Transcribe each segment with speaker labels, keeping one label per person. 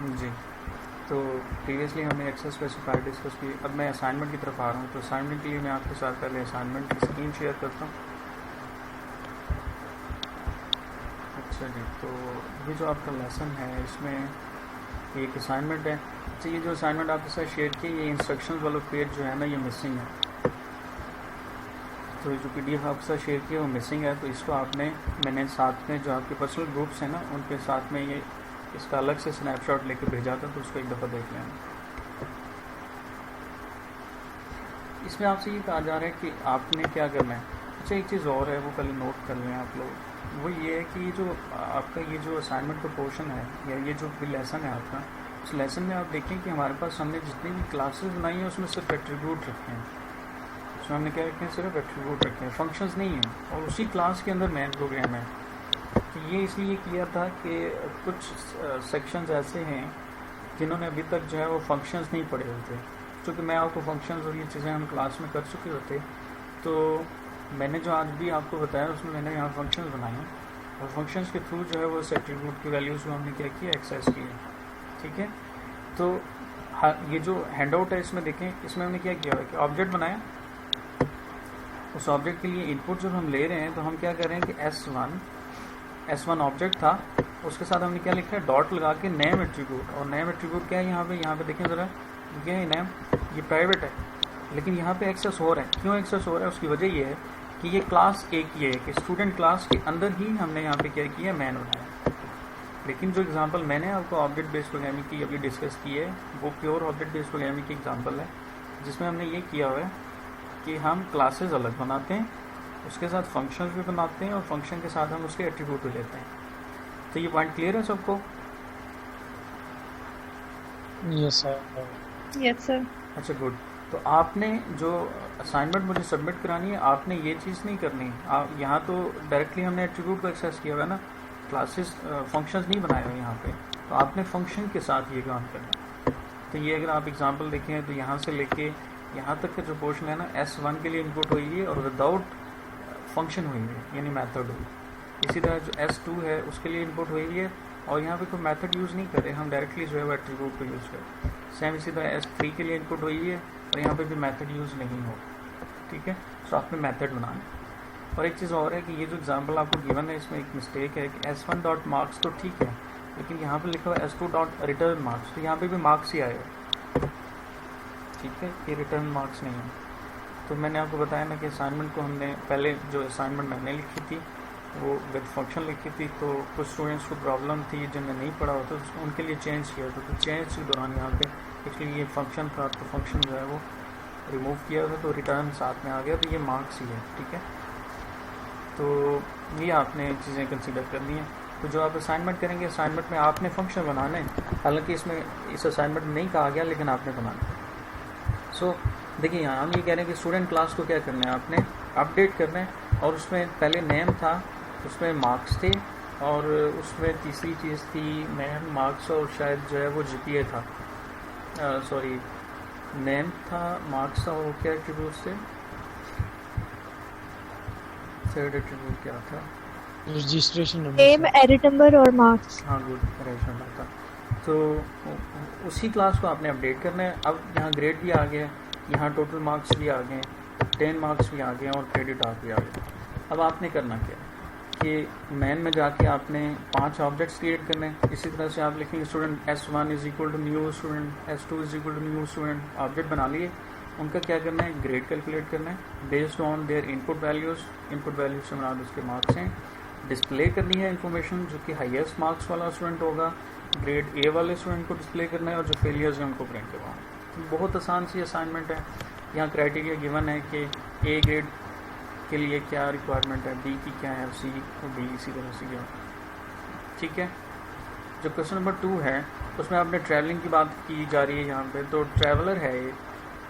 Speaker 1: जी, तो प्रीवियसली हमने access specifier discuss की। अब मैं असाइनमेंट की तरफ आ रहा हूँ। तो असाइनमेंट के लिए मैं आपके साथ पहले असाइनमेंट की स्क्रीन शेयर करता हूँ। अच्छा जी, तो ये जो आपका लेसन है इसमें एक असाइनमेंट है। अच्छा, ये जो असाइनमेंट आपके साथ शेयर की, ये इंस्ट्रक्शंस वाला पेज जो है ना, ये मिसिंग है। तो जो PDF आपके साथ शेयर किया वो मिसिंग है। तो इसको मैंने साथ में जो आपके पर्सनल ग्रुप्स हैं ना, उनके साथ में ये इसका अलग से स्नैपशॉट लेके भेजा था, तो उसको एक दफ़ा देख लेना। इसमें आपसे ये कहा जा रहा है कि आपने क्या करना है। अच्छा, एक चीज़ और है, वो पहले नोट कर लें आप लोग। वो ये है कि जो आपका ये जो असाइनमेंट का पोर्शन है, या ये जो भी लेसन है आपका, उस लेसन में आप देखें कि हमारे पास हमने जितनी भी क्लासेस बनाई हैं उसमें सिर्फ एट्रीब्यूट रखे हैं। उसमें हमने क्या रखे हैं? सिर्फ एट्रीब्यूट रखे हैं, फंक्शंस नहीं हैं। और उसी क्लास के अंदर मेन प्रोग्राम है। तो ये इसलिए किया था कि कुछ सेक्शंस ऐसे हैं जिन्होंने अभी तक जो है वो फंक्शंस नहीं पढ़े होते। क्योंकि मैं आपको फंक्शंस और ये चीज़ें हम क्लास में कर चुके होते, तो मैंने जो आज भी आपको बताया उसमें मैंने यहाँ फंक्शंस बनाए हैं, और फंक्शंस के थ्रू जो है वो इस एट्रीब्यूट की वैल्यूज़ को हमने क्या किया? एक्सेस किया। ठीक है, तो ये जो हैंड आउट है इसमें देखें, इसमें हमने क्या किया है कि ऑब्जेक्ट बनाया। उस ऑब्जेक्ट के लिए इनपुट जब हम ले रहे हैं तो हम क्या कर रहे हैं कि S1 ऑब्जेक्ट था, उसके साथ हमने क्या लिखा है? डॉट लगा के नेम एट्रीब्यूट। और नेम एट्रीब्यूट क्या है यहाँ पे देखें ज़रा, क्या है नेम? ये प्राइवेट है, लेकिन यहाँ पे एक्सेस हो रहा है। क्यों एक्सेस हो रहा है? उसकी वजह ये है कि ये क्लास एक ये है कि स्टूडेंट क्लास के अंदर ही हमने यहाँ पे क्या किया? मैन बनाया। लेकिन जो एग्जांपल मैंने आपको ऑब्जेक्ट बेस्ड प्रोग्रामिंग की अभी डिस्कस की है, वो प्योर ऑब्जेक्ट बेस्ड प्रोग्रामिंग की एग्जांपल है, जिसमें हमने ये किया हुआ है कि हम क्लासेस अलग बनाते हैं, उसके साथ फंक्शंस भी बनाते हैं, और फंक्शन के साथ हम उसके एट्रीब्यूट भी लेते हैं। तो ये पॉइंट क्लियर है सबको?
Speaker 2: Yes sir.
Speaker 3: Yes sir.
Speaker 1: अच्छा, गुड। तो आपने जो असाइनमेंट मुझे सबमिट करानी है, आपने ये चीज़ नहीं करनी। आप यहाँ तो डायरेक्टली हमने एट्रीब्यूट को एक्सेस किया हुआ है ना, क्लासेस फंक्शंस नहीं बनाए हुए यहाँ पे। तो आपने फंक्शन के साथ ये काम करना। तो ये अगर आप एग्जांपल देखें तो यहाँ से लेके यहाँ तक का जो पोर्शन है ना, S1 के लिए इनपुट हुई है और विदाउट फंक्शन हुई है, यानी मेथड हुई। इसी तरह जो S2 है उसके लिए इनपुट हुई है, और यहाँ पे कोई मेथड यूज़ नहीं करें, हम डायरेक्टली जो है वो एट्रीब्यूट को यूज़ करें। सेम इसी तरह S3 के लिए इनपुट हुई है, और यहाँ पे भी मेथड यूज़ नहीं हो। ठीक है, तो आपने मेथड बनाना। और एक चीज़ और है कि ये जो एग्जांपल आपको गिवन है, इसमें एक मिस्टेक है कि S1 डॉट मार्क्स तो ठीक है, लेकिन यहाँ पे लिखा हुआ S2 डॉट रिटर्न मार्क्स, तो यहाँ पे भी मार्क्स ही आएगा। ठीक है, ये रिटर्न मार्क्स नहीं है। तो मैंने आपको बताया ना कि असाइनमेंट को हमने पहले जो असाइनमेंट मैंने लिखी थी वो विद फंक्शन लिखी थी, तो कुछ स्टूडेंट्स को प्रॉब्लम थी जिन्हें नहीं पढ़ा होता, तो उनके लिए चेंज किया था। तो चेंज के दौरान यहाँ पे एक्चुअली ये फंक्शन था, तो फंक्शन जो है वो रिमूव किया था, तो रिटर्न साथ में आ गया, तो ये मार्क्स ही है। ठीक है, तो ये आपने चीज़ें कंसिडर करनी है। तो जो आप असाइनमेंट करेंगे, असाइनमेंट में आपने फंक्शन बनाना है, हालांकि इसमें इस असाइनमेंट में नहीं कहा गया, लेकिन आपने बनाना है। सो देखिए, यहाँ हम ये कह रहे हैं कि स्टूडेंट क्लास को क्या करना है? आपने अपडेट करना है, और उसमें पहले नेम था, उसमें मार्क्स थे, और उसमें तीसरी चीज़ थी नेम, मार्क्स, और शायद जो है वो GPA था। सॉरी, नेम था, मार्क्स था, और क्या एट्रीब्यूट थे? थर्ड एट्रीब्यूट क्या था?
Speaker 2: रजिस्ट्रेशन
Speaker 3: नेम, एडिट नंबर और मार्क्स।
Speaker 1: हाँ, गुड, रजिस्ट्रेशन नंबर था। तो उसी क्लास को आपने अपडेट करना है। अब यहाँ ग्रेड भी आ गया, यहाँ टोटल मार्क्स भी आ गए, 10 मार्क्स भी आ गए, और क्रेडिट आप भी आ गए। अब आपने करना क्या कि मैन में जाके आपने 5 ऑब्जेक्ट्स क्रिएट करने हैं। इसी तरह से आप लिखेंगे student S1 is equal to new student, S2 is equal to new student. Object बना लिए, उनका क्या करना है? ग्रेड कैलकुलेट करना है based on their input values. Input values से मुराद उसके मार्क्स हैं। डिस्प्ले करनी है इन्फॉर्मेशन, जो कि हाईएस्ट मार्क्स वाला स्टूडेंट होगा ग्रेड A वाले स्टूडेंट को डिस्प्ले करना है, और जो फेलियर्स हैं उनको प्रिंट करवाना। बहुत आसान सी असाइनमेंट है। यहाँ क्राइटेरिया गिवन है कि A ग्रेड के लिए क्या रिक्वायरमेंट है, B की क्या है, C और D इसी तरह से क्या। ठीक है, जो क्वेश्चन नंबर 2 है उसमें आपने ट्रैवलिंग की बात की जा रही है यहाँ पे। तो ट्रैवलर है ये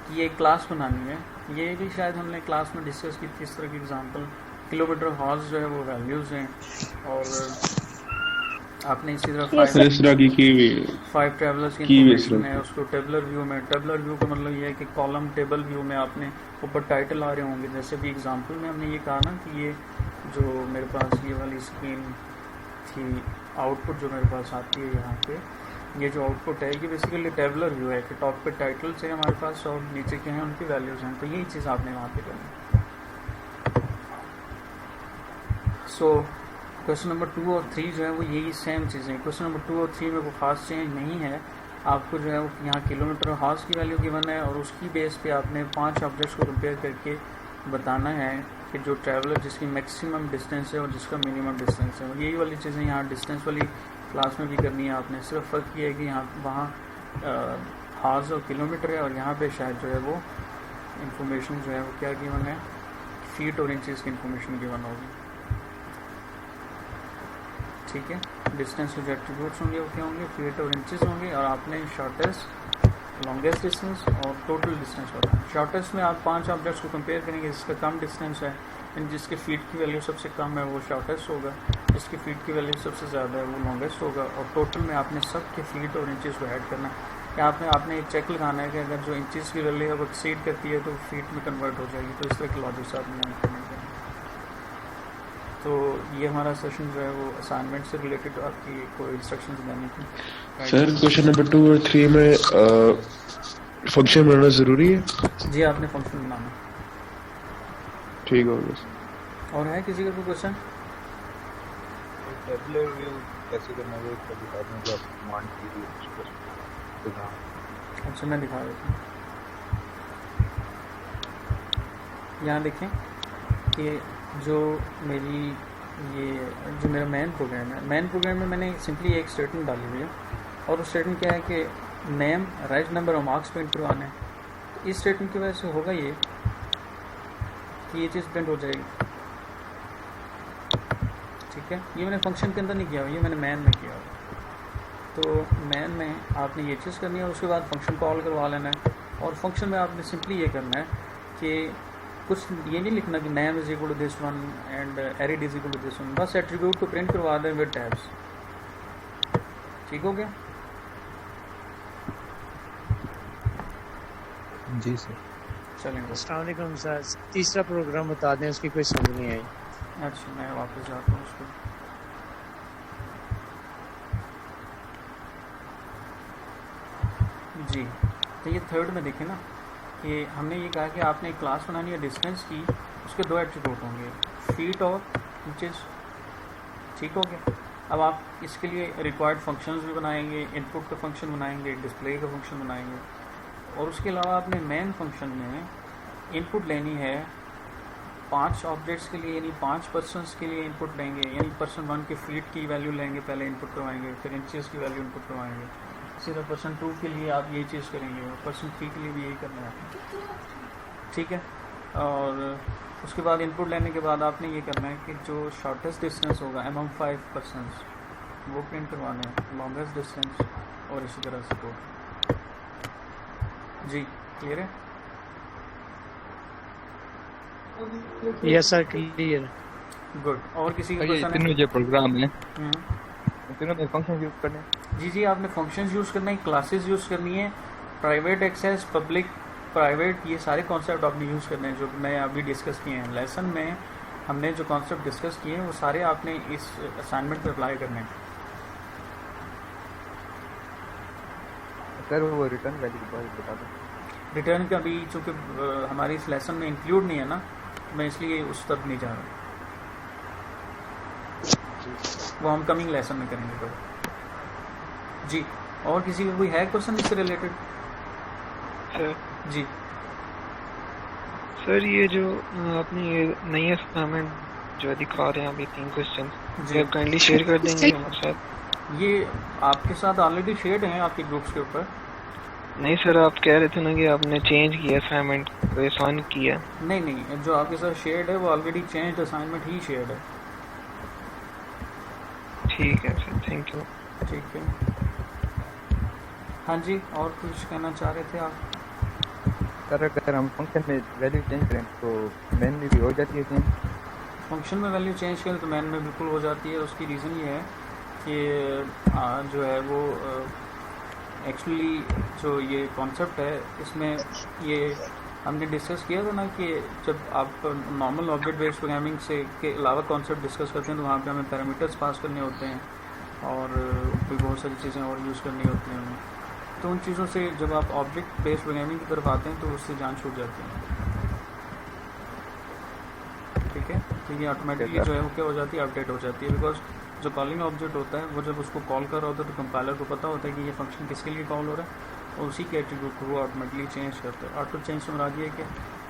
Speaker 1: कि ये क्लास बनानी है, ये भी शायद हमने क्लास में डिस्कस की थी इस तरह की एग्जांपल। किलोमीटर हॉर्स जो है वो वैल्यूज़ हैं, और आपने इसी तरह 5 ट्रैवलर्स की इंफॉर्मेशन है, उसको टेबलर व्यू में। टेबलर व्यू का मतलब ये है कि कॉलम टेबल व्यू में आपने ऊपर टाइटल आ रहे होंगे। जैसे भी एग्जांपल में हमने ये कहा ना कि ये जो मेरे पास ये वाली स्क्रीन थी, आउटपुट जो मेरे पास आती है यहाँ पे, ये जो आउटपुट है ये बेसिकली टेबलर व्यू है कि टॉप पे टाइटल्स है हमारे पास और नीचे क्या है उनकी वैल्यूज़ हैं, तो यही चीज़ आपने वहाँ पे करनी। सो क्वेश्चन नंबर 2 और 3 जो है वो यही सेम चीज़ें। क्वेश्चन नंबर 2 और 3 में कोई ख़ास चेंज नहीं है। आपको जो है वो यहाँ किलोमीटर और हॉर्स की वैल्यू गिवन है और उसकी बेस पे आपने 5 ऑब्जेक्ट्स को कंपेयर करके बताना है कि जो ट्रैवलर जिसकी मैक्सिमम डिस्टेंस है और जिसका मिनिमम डिस्टेंस है, यही वाली चीज़ें यहाँ डिस्टेंस वाली क्लास में भी करनी है आपने। सिर्फ फ़र्क ये है कि यहाँ वहाँ हॉर्स और किलोमीटर है और यहाँ पे शायद जो है वो इंफॉर्मेशन जो है वो क्या गिवन है, फीट और इंचज़ की इंफॉर्मेशन गिवन होगी। ठीक है, डिस्टेंस के जो एट्रीब्यूट्स होंगे वो क्या होंगे, फीट और इंचज़ होंगे और आपने शॉर्टेस्ट, लॉन्गेस्ट डिस्टेंस और टोटल डिस्टेंस बताना। शॉर्टेस्ट में आप 5 ऑब्जेक्ट्स को कंपेयर करेंगे, जिसका कम डिस्टेंस है एंड जिसके फीट की वैल्यू सबसे कम है वो शॉर्टेस्ट होगा, जिसकी फीट की वैल्यू सबसे ज़्यादा है वो लॉन्गेस्ट होगा। और टोटल में आपने सब के फीट और इंचज़ को ऐड करना है। यहाँ पे आपने एक चेक लगाना है कि अगर जो इंचज़ की वैल्यू है वो एक्सीड करती है तो फीट में कन्वर्ट हो जाएगी। तो इस तरह के लॉजिक से आपने इम्प्लीमेंट करना। तो ये हमारा सेशन जो है वो असाइनमेंट से रिलेटेड आपकी कोई इंस्ट्रक्शंस देनी थी।
Speaker 4: सर क्वेश्चन नंबर 2 और 3 में फंक्शन बनाना ज़रूरी है?
Speaker 1: जी, आपने फंक्शन बनाना।
Speaker 4: ठीक हो गया।
Speaker 1: और है किसी का कोई क्वेश्चन?
Speaker 5: टेबलर व्यू कैसे करना है वो बता दूं, जो आप कमांड कीजिए उसको दिखाओ।
Speaker 1: अच्छा, मैं दिखा देता हूँ। यहाँ देखें कि जो मेरी ये जो मेरा मेन प्रोग्राम है, मेन प्रोग्राम में मैंने सिंपली एक स्टेटमेंट डाली हुई है और उस स्टेटमेंट क्या है कि नेम, राइट नंबर और मार्क्स प्रिंट करवाना है। तो इस स्टेटमेंट की वजह से होगा ये कि ये चीज़ प्रिंट हो जाएगी। ठीक है, ये मैंने फंक्शन के अंदर नहीं किया हुआ, ये मैंने मैन में किया हुआ। तो मैन में आपने ये चीज़ करनी है और उसके बाद फंक्शन कॉल करवा लेना है। और फंक्शन में आपने सिंपली ये करना है कि कुछ ये नहीं लिखना कि name is equal to this one and arid is equal to this one, बस एट्रीब्यूट को प्रिंट करवा दें विद टैब्स। ठीक हो गया?
Speaker 5: जी सर।
Speaker 1: चलेंगे।
Speaker 2: अस्सलाम वालेकुम सर, तीसरा प्रोग्राम बता दें, उसकी कोई समझ नहीं आई।
Speaker 1: अच्छा, मैं वापस जाता हूँ उसको। जी, तो ये थर्ड में देखें ना कि हमने ये कहा कि आपने एक क्लास बनानी है डिस्टेंस की, उसके 2 एट्रीब्यूट होंगे, फीट और इंचेस। ठीक हो गया? अब आप इसके लिए रिक्वायर्ड फंक्शंस भी बनाएंगे, इनपुट का फंक्शन बनाएंगे, डिस्प्ले का फंक्शन बनाएंगे और उसके अलावा आपने मेन फंक्शन में इनपुट लेनी है 5 ऑब्जेक्ट्स के लिए, यानी 5 पर्सनस के लिए इनपुट लेंगे। यानी पर्सन 1 के फीट की वैल्यू लेंगे, पहले इनपुट करवाएंगे, फिर इंचेस की वैल्यू इनपुट करवाएंगे। इसी तरह पर्सन 2 के लिए आप यही चीज़ करेंगे और पर्सन 3 के लिए भी यही करना है। ठीक है, और उसके बाद इनपुट लेने के बाद आपने ये करना है कि जो शॉर्टेस्ट डिस्टेंस होगा अमंग 5 पर्सनस वो प्रिंट करवाना है, लॉन्गेस्ट डिस्टेंस और इसी तरह से तो। जी, क्लियर है?
Speaker 2: Yes sir, clear.
Speaker 1: गुड। और किसी का
Speaker 5: ये
Speaker 1: क्वेश्चन
Speaker 5: तीनों
Speaker 1: है?
Speaker 5: जो प्रोग्राम है
Speaker 1: हम्म।
Speaker 5: तीनों में फंक्शन यूज करने हैं।
Speaker 1: जी, आपने फंक्शंस यूज़ करना है, क्लासेस यूज़ करनी है, प्राइवेट एक्सेस, पब्लिक, प्राइवेट, ये सारे कॉन्सेप्ट आपने यूज़ करने हैं जो मैं अभी डिस्कस किए हैं लेसन में। हमने जो कॉन्सेप्ट डिस्कस किए हैं वो सारे आपने इस असाइनमेंट पर अप्लाई करने हैं।
Speaker 5: सर वो रिटर्न वैल्यू के बारे में बता दो।
Speaker 1: रिटर्न का भी चूँकि हमारी इस लेसन में इंक्लूड नहीं है ना, मैं इसलिए उस तक नहीं जा रहा, वो हम कमिंग लेसन में करेंगे कवर। जी, और किसी का कोई है क्वेश्चन इससे रिलेटेड?
Speaker 6: सर
Speaker 1: जी
Speaker 6: सर ये जो आपने ये नई असाइनमेंट जो दिखा रहे हैं अभी 3 क्वेश्चन,
Speaker 1: जी,
Speaker 6: आप काइंडली शेयर कर देंगे हमारे साथ?
Speaker 1: ये आपके साथ ऑलरेडी शेयर्ड हैं आपके ग्रुप्स के ऊपर।
Speaker 6: नहीं सर, आप कह रहे थे ना कि आपने चेंज किया असाइनमेंट को, आसान किया।
Speaker 1: नहीं, जो आपके साथ शेयर्ड है वो ऑलरेडी चेंज्ड असाइनमेंट ही शेयर्ड है।
Speaker 6: ठीक है सर, थैंक यू।
Speaker 1: ठीक है। हाँ जी, और कुछ कहना चाह रहे थे आप?
Speaker 5: सर अगर हम फंक्शन में वैल्यू चेंज करें तो मेन में भी हो जाती है चेंज?
Speaker 1: फंक्शन में वैल्यू चेंज करें तो मैन में बिल्कुल हो जाती है। उसकी रीज़न ये है कि जो है वो एक्चुअली जो ये कॉन्सेप्ट है इसमें ये हमने डिस्कस किया था ना कि जब आप नॉर्मल ऑब्जेक्ट बेस्ड प्रोग्रामिंग से के अलावा कॉन्सेप्ट डिस्कस करते हैं तो वहाँ पे हमें पैरामीटर्स पास करने होते हैं और भी बहुत सारी चीज़ें और यूज़ करनी होती हैं हमें। तो उन चीज़ों से जब आप ऑब्जेक्ट बेस्ड प्रोग्रामिंग की तरफ आते हैं तो उससे जान छूट जाती है। ठीक है, तो ये ऑटोमेटिकली जो है वो क्या हो जाती है, अपडेट हो जाती है। बिकॉज जो कॉलिंग ऑब्जेक्ट होता है वो जब उसको कॉल कर रहा होता है तो कंपाइलर को पता होता है कि ये फंक्शन किसके लिए कॉल हो रहा है, और उसी के एट्रीब्यूट को वो ऑटोमेटिकली चेंज करता है। ऑटो चेंज से मुराद ये है कि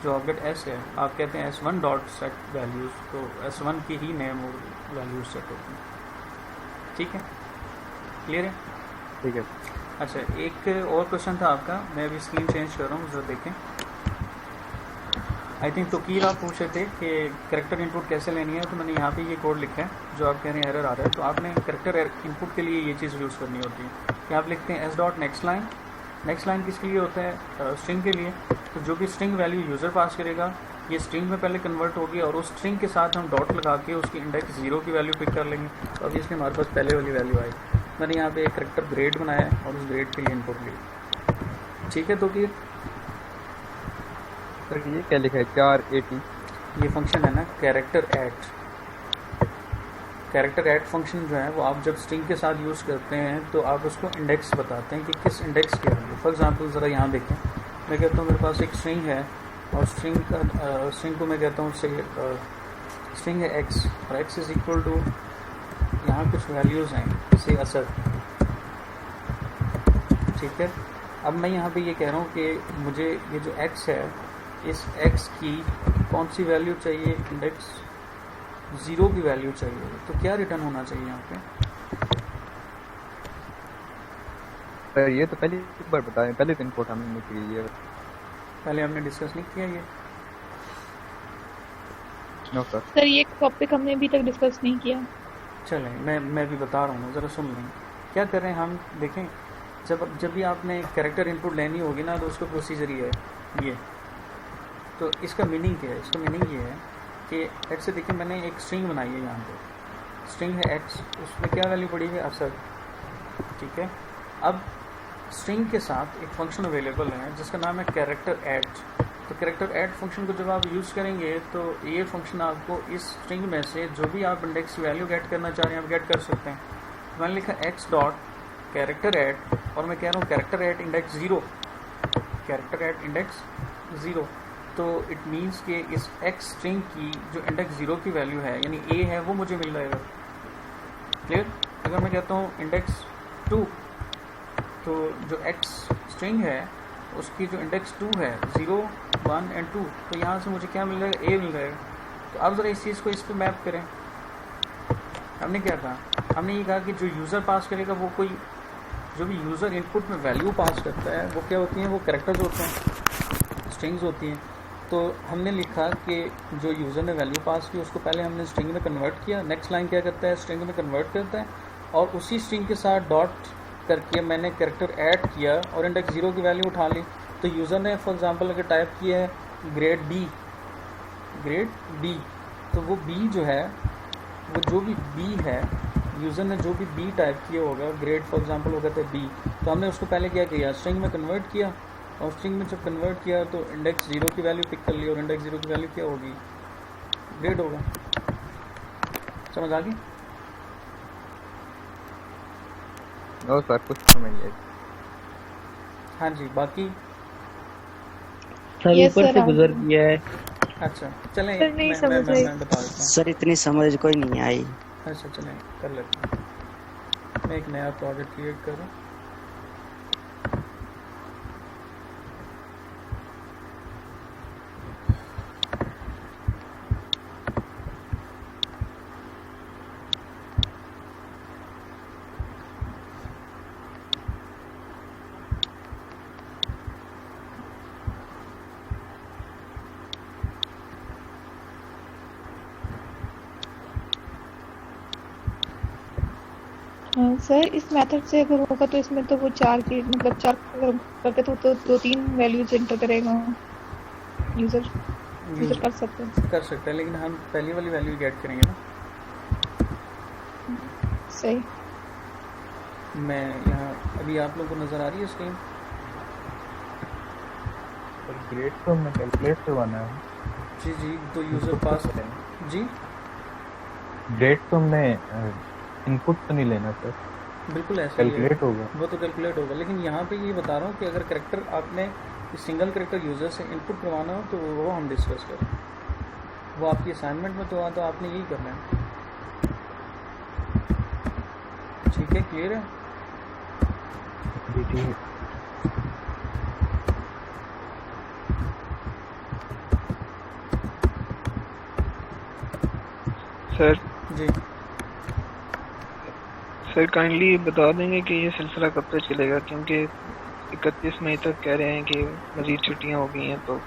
Speaker 1: जो ऑब्जेक्ट एस है, आप कहते हैं S1 डॉट सेट वैल्यूज़, तो S1 की ही नेम और वैल्यूज सेट होती हैं। ठीक है, क्लियर है?
Speaker 5: ठीक है।
Speaker 1: अच्छा, एक और क्वेश्चन था आपका, मैं अभी स्क्रीन चेंज कर रहा हूँ, जरा देखें। आई थिंक तोकीर आप पूछ रहे थे कि करेक्टर इनपुट कैसे लेनी है, तो मैंने यहाँ पे ये कोड लिखा है जो आप कह रहे हैं एरर आ रहा है। तो आपने करेक्टर इनपुट के लिए ये चीज़ यूज़ करनी होती है कि आप लिखते हैं S dot next line. Next line किसके लिए होता है? स्ट्रिंग के लिए। तो जो भी स्ट्रिंग वैल्यू यूज़र पास करेगा ये स्ट्रिंग में पहले कन्वर्ट होगी, और उस स्ट्रिंग के साथ हम डॉट लगा के उसकी इंडेक्स 0 की वैल्यू पिक कर लेंगे, तो ऑब्वियसली हमारे पास पहले वाली वैल्यू आई। मैंने यहाँ पे एक करेक्टर ग्रेड बनाया है और उस ग्रेड के लिए इनपुट ली। ठीक है, तो कि
Speaker 5: सर ये क्या लिखा है 480?
Speaker 1: ये फंक्शन है ना character add. Character add function जो है वो आप जब स्ट्रिंग के साथ यूज़ करते हैं तो आप उसको इंडेक्स बताते हैं कि किस इंडेक्स की वैल्यू। फॉर एग्जांपल ज़रा यहाँ देखें, मैं कहता हूँ मेरे पास एक स्ट्रिंग है और स्ट्रिंग को मैं कहता हूँ से स्ट्रिंग है x, और x इज़ इक्वल टू यहाँ कुछ वैल्यूज़ हैं जैसे असर। ठीक है, अब मैं यहाँ पे ये कह रहा हूँ कि मुझे ये जो x है, इस x की कौन सी वैल्यू चाहिए, इंडेक्स 0 की वैल्यू चाहिए। तो क्या रिटर्न होना चाहिए यहाँ पे?
Speaker 5: सर ये तो पहली बार बताएं, पहले तो इनपुट हमने की है।
Speaker 1: पहले हमने डिस्कस नहीं किया ये?
Speaker 5: No sir.
Speaker 3: सर ये टॉपिक हमने अभी तक डिस्कस नहीं किया।
Speaker 1: चलें, मैं भी बता रहा हूँ, ज़रा सुन लें क्या कर रहे हैं हम। देखें, जब भी आपने कैरेक्टर इनपुट लेनी होगी ना तो उसका प्रोसीजर ये है ये। तो इसका मीनिंग क्या है? इसका मीनिंग ये है कि एक्स से देखिए मैंने एक स्ट्रिंग बनाई है, यहाँ पे स्ट्रिंग है एक्स, उसमें क्या वैल्यू पड़ी है? असर। ठीक है, अब स्ट्रिंग के साथ एक फंक्शन अवेलेबल है जिसका नाम है कैरेक्टर ऐड। तो कैरेक्टर ऐड फंक्शन को जब आप यूज़ करेंगे तो ये फंक्शन आपको इस स्ट्रिंग में से जो भी आप इंडेक्स की वैल्यू गेट करना चाह रहे हैं आप गेट कर सकते हैं। तो मैंने लिखा एक्स डॉट कैरेक्टर ऐड, और मैं कह रहा हूँ character add index 0, character add index 0। तो इट मीन्स कि इस एक्स स्ट्रिंग की जो इंडेक्स 0 की वैल्यू है यानी a है वो मुझे मिल जाएगा। क्लियर? अगर मैं कहता हूँ इंडेक्स 2, तो जो x स्ट्रिंग है उसकी जो इंडेक्स 2 है 0, 1 एंड 2, तो यहाँ से मुझे क्या मिल जाएगा? a मिल जाएगा। तो अब ज़रा इस चीज़ को इस पर मैप करें। हमने क्या कहा? हमने ये कहा कि जो यूज़र पास करेगा वो कोई जो भी यूज़र इनपुट में वैल्यू पास करता है वो क्या होती हैं? वो कैरेक्टर्स होते हैं, स्ट्रिंग्स होती हैं। तो हमने लिखा कि जो यूज़र ने वैल्यू पास की उसको पहले हमने स्ट्रिंग में कन्वर्ट किया। नेक्स्ट लाइन क्या करता है? स्ट्रिंग में कन्वर्ट करता है, और उसी स्ट्रिंग के साथ डॉट करके मैंने कैरेक्टर ऐड किया और इंडेक्स 0 की वैल्यू उठा ली। तो यूज़र ने फॉर एग्जांपल अगर टाइप किया है ग्रेड बी, तो वो बी जो है वो जो भी बी है, यूज़र ने जो भी बी टाइप किया होगा, ग्रेड फॉर एग्जांपल हो कहते हैं बी, तो हमने उसको पहले क्या किया? स्ट्रिंग में कन्वर्ट किया, और स्ट्रिंग में जब कन्वर्ट किया तो इंडेक्स 0 की वैल्यू पिक कर ली, और इंडेक्स 0 की वैल्यू क्या होगी? ग्रेड होगा। समझ आ गई?
Speaker 5: नो सर, कुछ समझ नहीं।
Speaker 1: हाँ जी, बाकी
Speaker 7: सर ऊपर से गुजर गया है।
Speaker 1: अच्छा चलें,
Speaker 3: सर नहीं
Speaker 1: मैं
Speaker 3: समझ आई।
Speaker 1: बता देता हूँ।
Speaker 7: सर इतनी समझ कोई नहीं आई।
Speaker 1: अच्छा चलें, कर लेते हैं। मैं एक नया प्रोजेक्ट क्रिएट करूँ।
Speaker 3: सर इस मेथड से अगर होगा तो इसमें तो वो 4 के मतलब 4 अगर करते तो 2-3 वैल्यूज एंटर करेगा यूज़र कर सकते हैं,
Speaker 1: लेकिन हम पहली वाली वैल्यू गेट करेंगे ना।
Speaker 3: सही।
Speaker 1: मैं यहाँ अभी आप लोगों को नज़र आ रही है स्क्रीन?
Speaker 5: सर ग्रेड तो हमने कैलकुलेट करवाना है।
Speaker 1: जी, तो यूज़र पास जी
Speaker 5: ग्रेड तो हमने इनपुट तो नहीं लेना सर,
Speaker 1: बिल्कुल ऐसा ही है,
Speaker 5: कैलकुलेट होगा।
Speaker 1: वो तो कैलकुलेट होगा, लेकिन यहाँ पे ये बता रहा हूँ कि अगर करेक्टर आपने सिंगल करेक्टर यूज़र से इनपुट करवाना हो तो वो हम डिस्कस करें, वो आपकी असाइनमेंट में तो आपने यही करना है। ठीक है, क्लियर है?
Speaker 5: जी ठीक है
Speaker 6: सर।
Speaker 1: जी
Speaker 6: सर काइंडली बता देंगे कि ये सिलसिला कब तक चलेगा, क्योंकि 31 मई तक कह रहे हैं कि मज़ीद छुट्टियां हो गई हैं, तो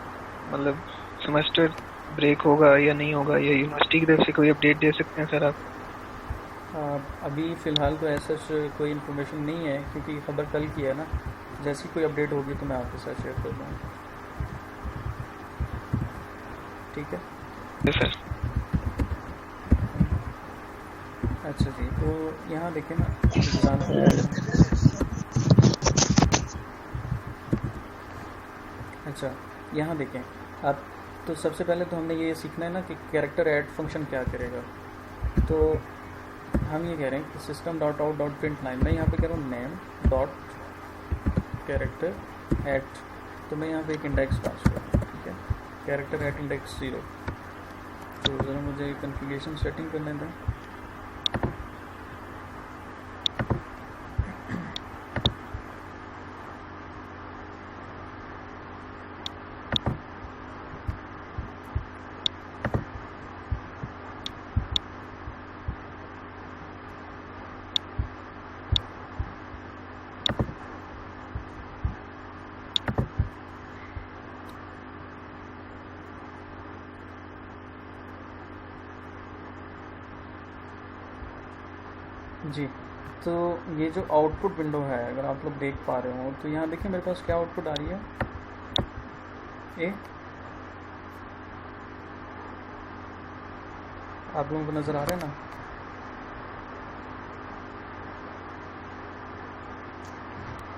Speaker 6: मतलब सेमेस्टर ब्रेक होगा या नहीं होगा, या यूनिवर्सिटी की तरफ से कोई अपडेट दे सकते हैं सर आप?
Speaker 1: अभी फ़िलहाल तो ऐसा कोई इन्फॉर्मेशन नहीं है, क्योंकि खबर कल की है ना। जैसी कोई अपडेट होगी तो मैं आपके साथ शेयर कर दूँगा। ठीक है
Speaker 6: सर।
Speaker 1: अच्छा जी, तो यहाँ देखें ना एग्जाम्पल। अच्छा यहाँ देखें आप, तो सबसे पहले तो हमने ये सीखना है ना कि कैरेक्टर ऐड फंक्शन क्या करेगा। तो हम ये कह रहे हैं कि system dot out dot print line, मैं यहाँ पे कह रहा हूँ नेम डॉट कैरेक्टर ऐट, तो मैं यहाँ पे एक इंडेक्स पास कर रहा हूँ। ठीक है, कैरेक्टर ऐट इंडेक्स 0। तो ज़रा मुझे कन्फिगरेशन सेटिंग करने दें। जी, तो ये जो आउटपुट विंडो है, अगर आप लोग देख पा रहे हो तो यहाँ देखिए मेरे पास क्या आउटपुट आ रही है। ए, आप लोगों को नज़र आ रहा है ना?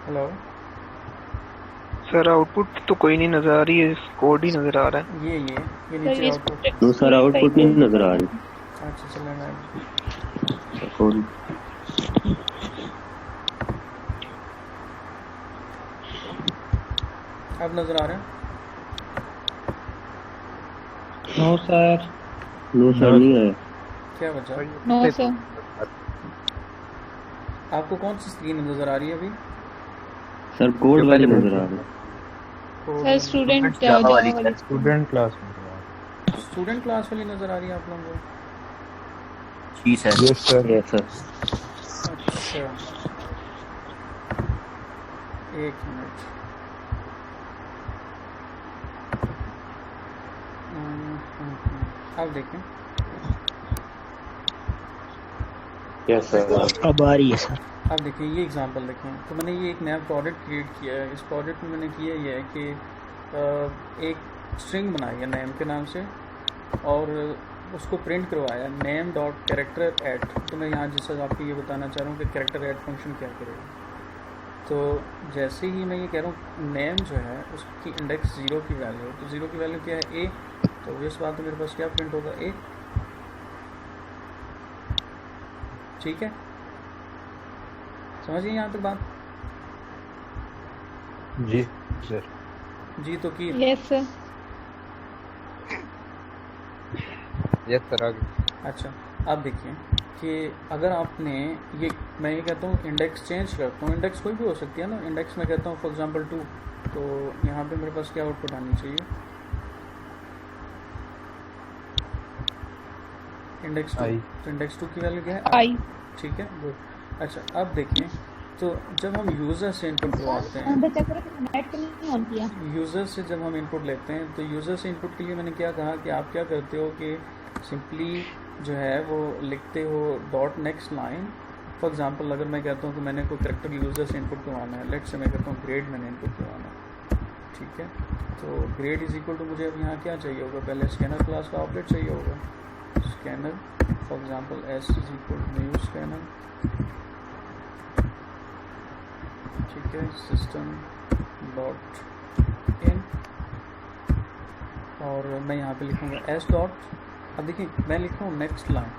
Speaker 1: हेलो
Speaker 6: सर आउटपुट तो कोई नहीं नज़र आ रही है, कोड ही नज़र आ रहा है।
Speaker 1: ये नीचे आउटपुट।
Speaker 7: तो सर आउटपुट नहीं नजर आ रही।
Speaker 1: अच्छा चलो मैं
Speaker 7: कोड
Speaker 1: अब नज़र आ रहा है?
Speaker 7: नो सर नहीं है।
Speaker 1: क्या बचा?
Speaker 3: No sir.
Speaker 1: आपको कौन सी स्क्रीन नज़र आ रही है अभी?
Speaker 7: सर कोड वाली नजर आ रही है।
Speaker 3: सर स्टूडेंट
Speaker 5: स्टूडेंट क्लास में
Speaker 1: स्टूडेंट क्लास वाली नज़र आ रही है आप लोगों को?
Speaker 7: जी sir.
Speaker 5: Yes sir.
Speaker 7: Yes sir.
Speaker 1: अच्छा एक मिनट, अब देखें।
Speaker 7: Yes sir. अब आ रही है सर।
Speaker 1: अब देखिए ये एग्जांपल देखें, तो मैंने ये एक नया प्रोडक्ट क्रिएट किया है। इस प्रोडक्ट में मैंने किया ये है कि एक स्ट्रिंग बनाई है नेम के नाम से और उसको प्रिंट करवाया नेम डॉट कैरेक्टर ऐट। तो मैं यहाँ जिस आपको ये बताना चाह रहा हूँ कि कैरेक्टर ऐट फंक्शन क्या करेगा। तो जैसे ही मैं ये कह रहा हूँ नेम जो है उसकी इंडेक्स 0 की वैल्यू, तो 0 की वैल्यू क्या है? ए। तो इस बात में मेरे पास क्या प्रिंट होगा? ए। ठीक है, समझिए यहाँ तक बात?
Speaker 5: जी सर।
Speaker 1: जी तो की
Speaker 3: यस सर।
Speaker 5: यस सर आगे।
Speaker 1: अच्छा आप देखिए कि अगर आपने ये, मैं ये कहता हूँ इंडेक्स चेंज करता हूँ, इंडेक्स कोई भी हो सकती है ना। इंडेक्स में कहता हूँ फॉर एग्जांपल 2, तो यहाँ पे मेरे पास क्या आउटपुट आनी चाहिए? इंडेक्स 2। तो इंडेक्स 2 की वैल्यू क्या है?
Speaker 3: आई।
Speaker 1: ठीक है, गुड। अच्छा अब देखिए, तो जब हम यूज़र से इनपुट करवाते हैं, यूज़र से जब हम इनपुट लेते हैं, तो यूज़र से इनपुट के लिए मैंने क्या कहा कि आप क्या करते हो कि सिंपली जो है वो लिखते हो dot next line. For example अगर मैं कहता हूँ कि मैंने कोई कैरेक्टर यूज़र से इनपुट करवाना है, लेट से मैं कहता हूँ ग्रेड मैंने इनपुट करवाना है। ठीक है, तो ग्रेड इज इक्वल टू मुझे अब यहाँ क्या चाहिए होगा? पहले स्कैनर क्लास का ऑपरेट चाहिए होगा। Scanner for example S is equal to new scanner. ठीक है, सिस्टम डॉट इन, और मैं यहाँ पे लिखूँगा एस डॉट। अब देखिए मैं लिख रहा हूँ नेक्स्ट लाइन,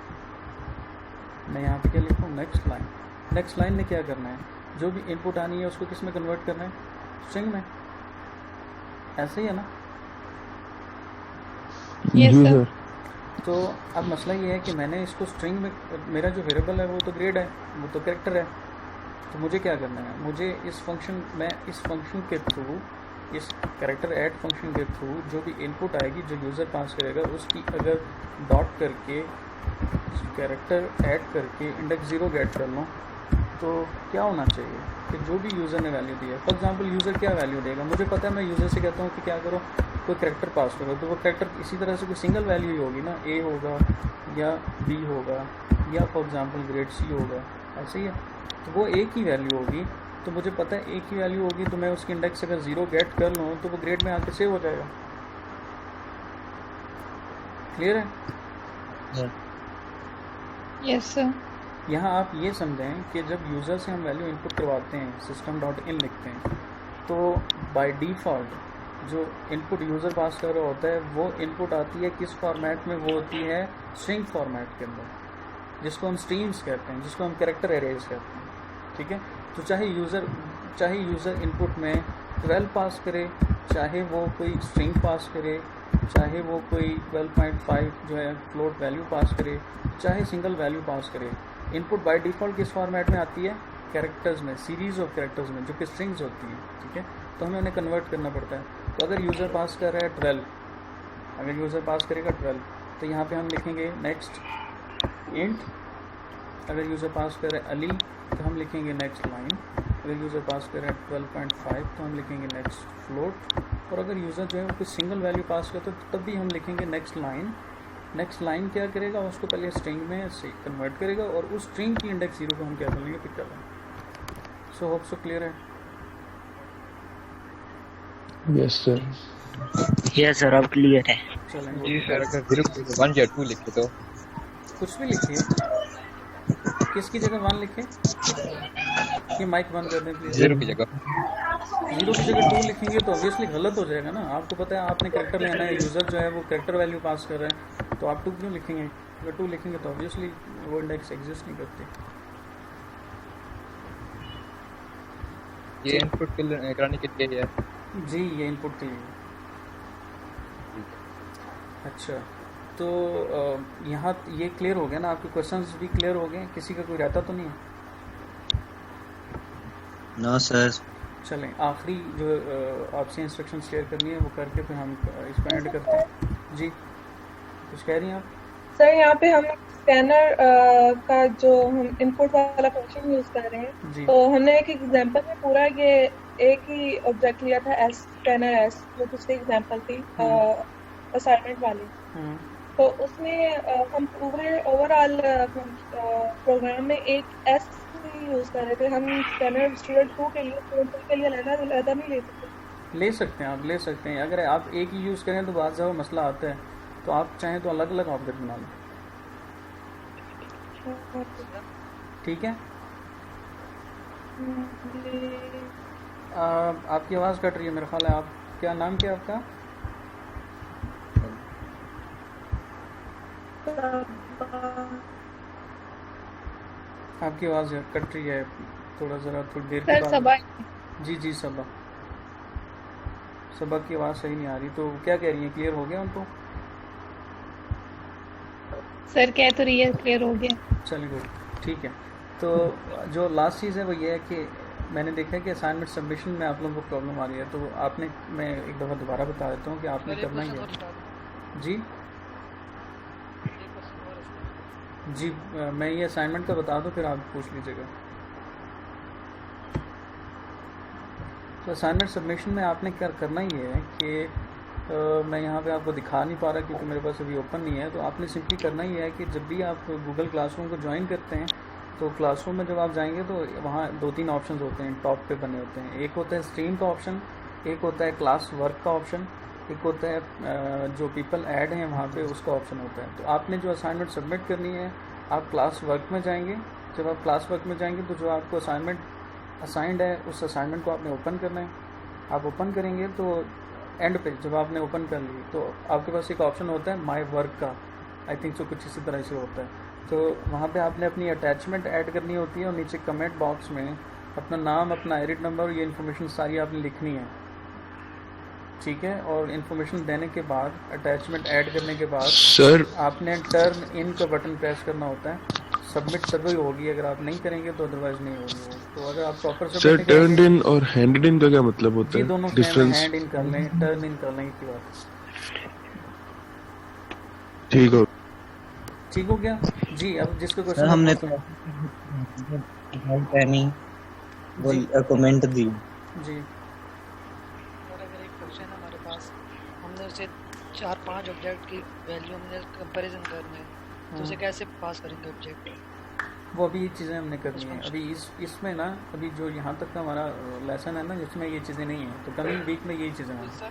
Speaker 1: मैं यहाँ पे क्या लिखूँ, नेक्स्ट लाइन। नेक्स्ट लाइन में क्या करना है, जो भी इनपुट आनी है उसको किस में कन्वर्ट करना है, स्ट्रिंग में। ऐसे ही है ना?
Speaker 3: Yes sir.
Speaker 1: तो अब मसला ये है कि मैंने इसको स्ट्रिंग में, मेरा जो वेरिएबल है वो तो ग्रेड है, वो तो कैरेक्टर है, तो मुझे क्या करना है, मुझे इस फंक्शन, मैं इस फंक्शन के थ्रू, इस कैरेक्टर ऐड फंक्शन के थ्रू जो भी इनपुट आएगी, जो यूज़र पास करेगा, उसकी अगर डॉट करके कैरेक्टर ऐड करके इंडेक्स 0 गेट कर लूँ, तो क्या होना चाहिए कि जो भी यूज़र ने वैल्यू दी है, फॉर एग्जांपल यूज़र क्या वैल्यू देगा, मुझे पता है, मैं यूज़र से कहता हूँ कि क्या करो, कोई कैरेक्टर पास करो, तो वो कैरेक्टर इसी तरह से कोई सिंगल वैल्यू ही होगी ना, ए होगा या बी होगा या फॉर एग्जांपल ग्रेड सी होगा, ऐसे ही है। तो वो एक ही वैल्यू होगी, तो मुझे पता है एक ही वैल्यू होगी, तो मैं उसकी इंडेक्स अगर 0 गेट कर लूँ तो वो ग्रेड में आके सेव हो जाएगा। क्लियर है?
Speaker 3: Yes sir.
Speaker 1: यहाँ आप ये समझें कि जब यूज़र से हम वैल्यू इनपुट करवाते हैं, system.in लिखते हैं, तो बाय डिफ़ॉल्ट जो इनपुट यूज़र पास कर रहा होता है वो इनपुट आती है किस फॉर्मेट में, वो होती है स्ट्रिंग फॉर्मेट के अंदर, जिसको हम स्ट्रीम्स कहते हैं, जिसको हम कैरेक्टर एरेज कहते हैं। ठीक है? तो चाहे यूज़र इनपुट में 12 पास करे, चाहे वो कोई स्ट्रिंग पास करे, चाहे वो कोई 12.5 जो है फ्लोट वैल्यू पास करे, चाहे सिंगल वैल्यू पास करे, इनपुट बाय डिफ़ॉल्ट किस फॉर्मेट में आती है, कैरेक्टर्स में, सीरीज़ ऑफ कैरेक्टर्स में, जो कि स्ट्रिंग्स होती हैं। ठीक है? तो हमें उन्हें कन्वर्ट करना पड़ता है। तो अगर यूज़र पास कर रहा है 12, अगर यूज़र पास करेगा 12, तो यहाँ पे हम लिखेंगे नेक्स्ट इंट। अगर यूज़र पास कर रहा है अली, तो हम लिखेंगे नेक्स्ट लाइन। अगर यूज़र पास कर रहा है 12.5, तो हम लिखेंगे नेक्स्ट फ्लोट। और अगर यूज़र जो है वो कुछ सिंगल वैल्यू पास करता है, तो तब भी हम लिखेंगे नेक्स्ट लाइन। नेक्स्ट लाइन क्या करेगा, उसको पहले स्ट्रिंग में से कन्वर्ट करेगा और उस स्ट्रिंग की इंडेक्स 0 को हम क्या कर लेंगे, पिक कर लेंगे। सो होप सो क्लियर है?
Speaker 4: Yes sir.
Speaker 7: यस सर, अब क्लियर है।
Speaker 1: चलेंगे
Speaker 5: जी सर, अगर 0 1 या 2 लिखे तो
Speaker 1: कुछ भी लिखिए। किसकी जगह 1 लिखें? ये माइक बंद कर दें प्लीज।
Speaker 5: 0 की जगह
Speaker 1: 0 की जगह 2 लिखेंगे तो ऑब्वियसली गलत हो जाएगा ना। आपको पता है आपने कैरेक्टर लेना है, यूज़र जो है वो कैरेक्टर वैल्यू पास कर रहा है, तो आप 2 क्यों लिखेंगे? अगर 2 लिखेंगे तो ऑब्वियसली वो इंडेक्स एग्जिस्ट नहीं करती।
Speaker 5: ये इनपुट कराने के लिए है
Speaker 1: जी, ये इनपुट के लिए। अच्छा, तो यहाँ ये क्लियर हो गया ना, आपके क्वेश्चंस भी क्लियर हो गए, किसी का कोई रहता तो नहीं है?
Speaker 8: No sir.
Speaker 1: चलें, आखिरी जो आपसे इंस्ट्रक्शन शेयर करनी है वो करके फिर हम इसको एंड करते हैं। जी कुछ कह रही हैं आप?
Speaker 9: सर यहाँ पे हम स्कैनर का जो हम इनपुट वाला फंक्शन यूज कर रहे हैं, तो हमने एक एग्जांपल में पूरा ये एक ही ऑब्जेक्ट लिया था, एस स्कैनर एस, जो दूसरी एग्जांपल थी असाइनमेंट वाली। तो उसमें हम पूरे ओवरऑल प्रोग्राम में एक एस यूज कर रहे थे। हम स्कैनर स्टूडेंट 2 के लिए अलग नहीं ले सकते।
Speaker 1: ले सकते हैं, आप ले सकते हैं। अगर आप एक ही यूज़ करें तो बहुत ज़्यादा मसला आता है, तो आप चाहें तो अलग अलग ऑब्जेक्ट बना लें। ठीक है? आपकी आवाज़ कट रही है मेरा ख्याल है। आप क्या नाम क्या आपका? आपकी आवाज़ कट रही है थोड़ा, ज़रा थोड़ी देर के बाद। जी जी सबा की आवाज़ सही नहीं आ रही, तो क्या कह रही है? क्लियर हो गया उनको?
Speaker 3: सर कह तो रही है क्लियर हो गया।
Speaker 1: चलिए गुड, ठीक है। तो जो लास्ट चीज़ है वो ये है कि मैंने देखा है कि असाइनमेंट सबमिशन में आप लोगों को प्रॉब्लम आ रही है, तो आपने, मैं एक दफ़ा दोबारा बता देता हूँ कि आपने करना ही है। जी जी, मैं ये असाइनमेंट का बता दूँ फिर आप पूछ लीजिएगा। तो असाइनमेंट सबमिशन में आपने क्या करना ही है कि मैं यहाँ पे आपको दिखा नहीं पा रहा क्योंकि मेरे पास अभी ओपन नहीं है। तो आपने सिंपली करना ही है कि जब भी आप गूगल क्लासरूम को ज्वाइन करते हैं, तो क्लासरूम में जब आप जाएंगे तो वहाँ 2-3 ऑप्शन होते हैं, टॉप पे बने होते हैं। एक होता है स्ट्रीम का ऑप्शन, एक होता है क्लास वर्क का ऑप्शन, एक होता है जो पीपल ऐड हैं वहाँ पे उसका ऑप्शन होता है। तो आपने जो असाइनमेंट सबमिट करनी है, आप क्लास वर्क में जाएंगे। जब आप क्लास वर्क में जाएंगे तो जो आपको असाइनमेंट असाइंड है उस असाइनमेंट को आपने ओपन करना है। आप ओपन करेंगे तो एंड पे जब आपने ओपन कर ली तो आपके पास एक ऑप्शन होता है माय वर्क का, आई थिंक सो कुछ इसी तरह से होता है। तो वहाँ पे आपने अपनी अटैचमेंट ऐड करनी होती है और नीचे कमेंट बॉक्स में अपना नाम, अपना एरिट नंबर और ये इन्फॉर्मेशन सारी आपने लिखनी है, ठीक है। और इन्फॉर्मेशन देने के बाद, अटैचमेंट ऐड करने के बाद
Speaker 4: सर
Speaker 1: आपने टर्न इन का बटन प्रेस करना होता है। सबमिट तभी होगी, अगर आप नहीं करेंगे तो अदरवाइज नहीं होगी। तो अगर आप प्रॉपर
Speaker 4: सर टर्न इन और हैंड इन का क्या मतलब होता है?
Speaker 1: दोनों
Speaker 4: डिफरेंस?
Speaker 1: हैंड इन कर लें, टर्न इन कर लें की बात। ठीक हो गया जी। अब जिसका क्वेश्चन
Speaker 7: हमने तो वो कमेंट दी
Speaker 1: जी।
Speaker 6: और अगर एक क्वेश्चन हमारे पास, हमने उसे 4-5 ऑब्जेक्ट की वैल्यू हमने कंपैरिजन करना है, तो उसे कैसे पास करेंगे ऑब्जेक्ट?
Speaker 1: वो अभी ये चीज़ें हमने करनी है। अभी इसमें ना, अभी जो यहाँ तक का हमारा लेसन है ना, जिसमें ये चीज़ें नहीं है, तो कमिंग वीक में यही चीज़ें हैं।
Speaker 6: सर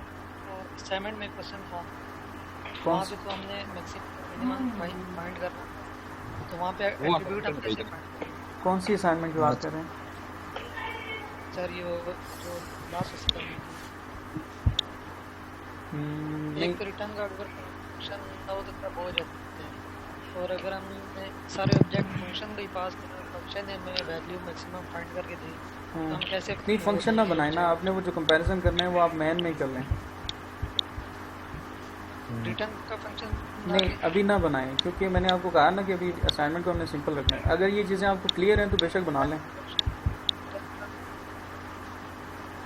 Speaker 6: असाइनमेंट में क्वेश्चन था,
Speaker 1: कौन
Speaker 6: सा? तो हमने मैक्सिमम फाइंड करना, तो वहाँ पे एट्रीब्यूट हम कैसे फाइंड?
Speaker 1: कौन सी असाइनमेंट की बात कर रहे हैं
Speaker 6: सर? ये जो लास्ट असाइनमेंट
Speaker 1: नहीं,
Speaker 6: एक रिटर्न का अगर फंक्शन ना हो तो क्या हो जाता है, और अगर हमने सारे ऑब्जेक्ट फंक्शन भी पास करना, फंक्शन में वैल्यू मैक्सिमम फाइंड करके दी, तो हम कैसे?
Speaker 1: नहीं, फंक्शन ना बनाए ना आपने, वो जो कंपैरिजन करना है वो आप मैन में ही कर लें।
Speaker 6: रिटर्न का फंक्शन
Speaker 1: नहीं अभी ना बनाएं, क्योंकि मैंने आपको कहा ना कि अभी असाइनमेंट को हमने सिंपल रखना है। अगर ये चीज़ें आपको क्लियर हैं तो बेशक बना लें।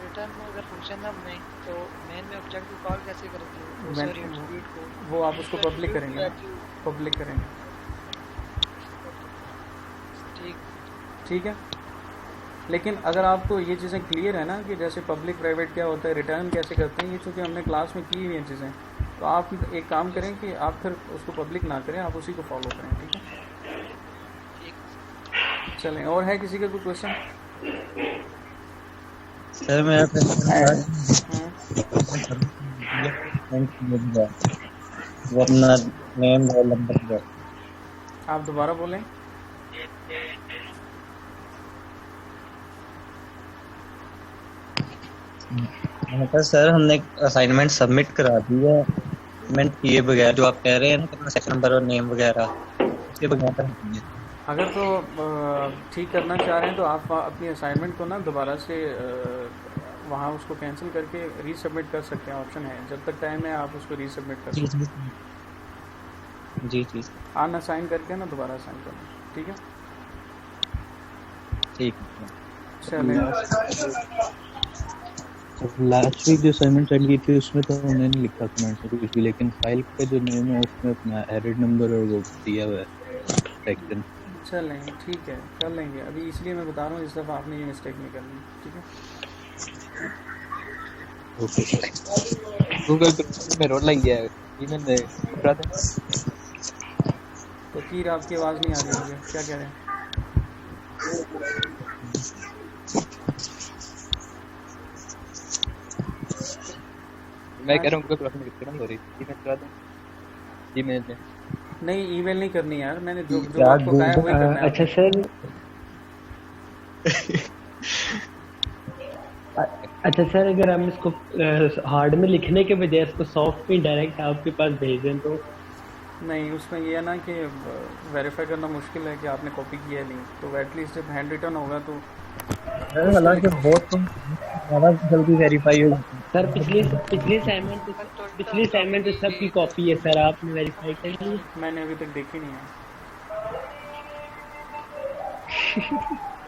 Speaker 6: रिटर्न में अगर फंक्शन ना बनाए तो मेन में ऑब्जेक्ट को कॉल कैसे करेंगे?
Speaker 1: सॉरी एट्रीब्यूट को, वो आप उसको पब्लिक करेंगे, पब्लिक करेंगे, ठीक है। लेकिन अगर आपको ये चीज़ें क्लियर है ना कि जैसे पब्लिक प्राइवेट क्या होता है, रिटर्न कैसे करते हैं, ये चूँकि हमने क्लास में की हुई हैं चीज़ें, तो आप एक काम करें कि आप फिर उसको पब्लिक ना करें, आप उसी को फॉलो करें, ठीक है। चलें, और है किसी का कोई क्वेश्चन?
Speaker 7: सर मेरा वो अपना नेम रोल नंबर,
Speaker 1: आप दोबारा बोलें।
Speaker 7: सर हमने असाइनमेंट सबमिट करा दी है, असाइनमेंट किए बगैर, जो आप कह रहे हैं ना कि सेक्शन नंबर और नेम वगैरह, उसके बगैर
Speaker 1: अगर तो ठीक करना चाह रहे हैं तो आप अपनी असाइनमेंट को ना दोबारा से वहाँ उसको कैंसिल करके रीसबमिट कर सकते हैं, ऑप्शन है। जब तक टाइम है आप उसको रीसबमिट कर सकते हैं।
Speaker 7: जी जी
Speaker 1: अनअसाइन करके ना दोबारा असाइन करना, ठीक है।
Speaker 7: ठीक
Speaker 1: चलें।
Speaker 5: लास्ट वीक जो असाइनमेंट सेंड की थी उसमें तो हमने नहीं लिखा कमेंट में कुछ भी, लेकिन फाइल का जो नेम है उसमें अपना एरिट नंबर और वो दिया हुआ है सेक्शन।
Speaker 1: चलें ठीक है, कर लेंगे। अभी इसलिए मैं बता रहा हूँ इस दफ़ा आपने ये मिस्टेक नहीं करनी, ठीक है।
Speaker 5: ओके गूगल में रोल लग गया है इन्होंने बता दें।
Speaker 1: फकीर आपकी आवाज़ नहीं आ रही मुझे, क्या कह रहे हैं?
Speaker 5: मैं कह रहा हूँ गूगल क्लास में कितना हो रही है, ईमेल करा दूं? ईमेल में
Speaker 1: नहीं, ईमेल नहीं करनी यार, मैंने जो आपको कहा है वही करना है।
Speaker 7: अच्छा सर, अच्छा सर, अगर हम इसको हार्ड में लिखने के बजाय इसको सॉफ्ट में डायरेक्ट आपके पास भेज दें तो? नहीं,
Speaker 1: उसमें ये है ना कि वेरीफाई करना मुश्किल है कि आपने कॉपी किया है नहीं, तो एटलीस्ट जब हैंड रिटन होगा तो
Speaker 7: हालांकि बहुत ज़्यादा जल्दी वेरीफाई होगा। सर पिछली असाइनमेंट तो सबकी कॉपी है सर, आपने वेरीफाई कर ली?
Speaker 1: मैंने अभी तक देखी नहीं है।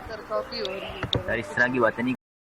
Speaker 6: सर कॉपी हो रही है
Speaker 8: यार, इस तरह की बातें नहीं